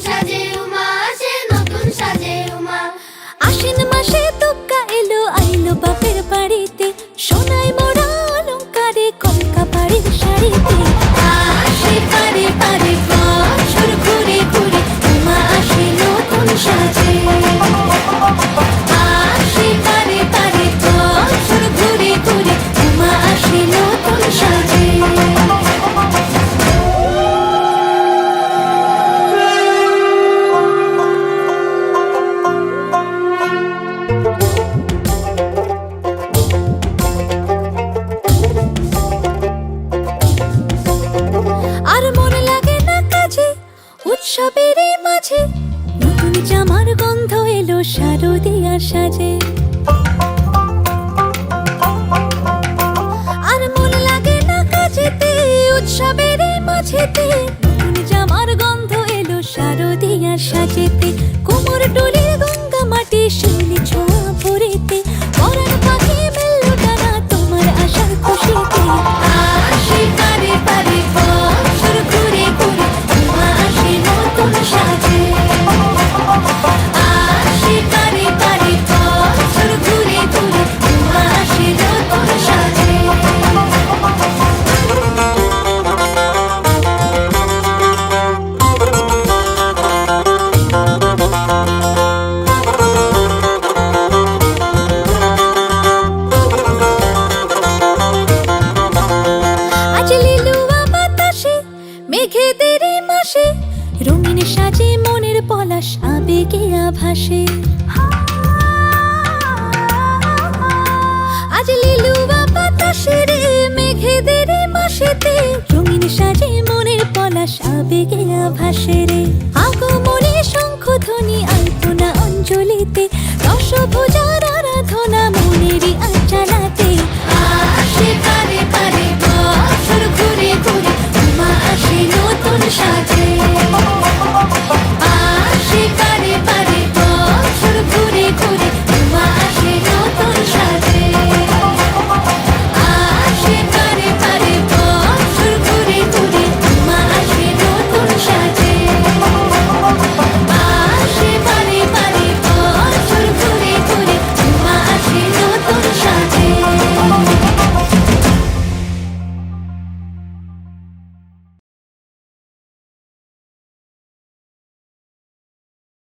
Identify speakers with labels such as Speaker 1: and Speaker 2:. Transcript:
Speaker 1: সাজে উমা আসে, নতুন সাজে উমা।
Speaker 2: আশ্বিন মাসে দুগ্গা এলো, আইলো বাপের বাড়িতে, সোনায় মোড়া অলংকারে কলকা বাড়ির শাড়িতে।
Speaker 1: আসে পারে পারে বছর ঘুরে ঘুরে, উমা আসে নতুন সাজে। আসে পারে পারে বছর ঘুরে ঘুরে, উমা আসে নতুন সাজে।
Speaker 2: আর মন লাগে না কাজে, উৎসবের মাঝে, নতুন জামার গন্ধ এলো শারদিয়ার সাজে। আর মন লাগে না কাজেতে, উৎসবের মাঝেতে, নতুন জামার গন্ধ এলো শারদিয়ার সাজেতে। কোমর ডোলে গঙ্গা মাটি, শিউলি ছোঁয়া ভরিতে, পরাণ পাখি মেললো ডানা তোমার আশার খুশিতে।
Speaker 1: আসে পারে পারে বছর ঘুরে ঘুরে, উমা আসে নতুন সাজে। আসে পারে পারে বছর ঘুরে ঘুরে, উমা আসে নতুন সাজে।
Speaker 2: আজ লিলুয়া বাতাসে, মেঘেদের মাসে, রঙিন সাজে মনের পলাশ আবেগে আভাসে। আজ লিলুয়া বাতাসে রে, মেঘেদের মাসেতে, রঙিন সাজে মনের পলাশ আবেগে আভাসে রে। আগমন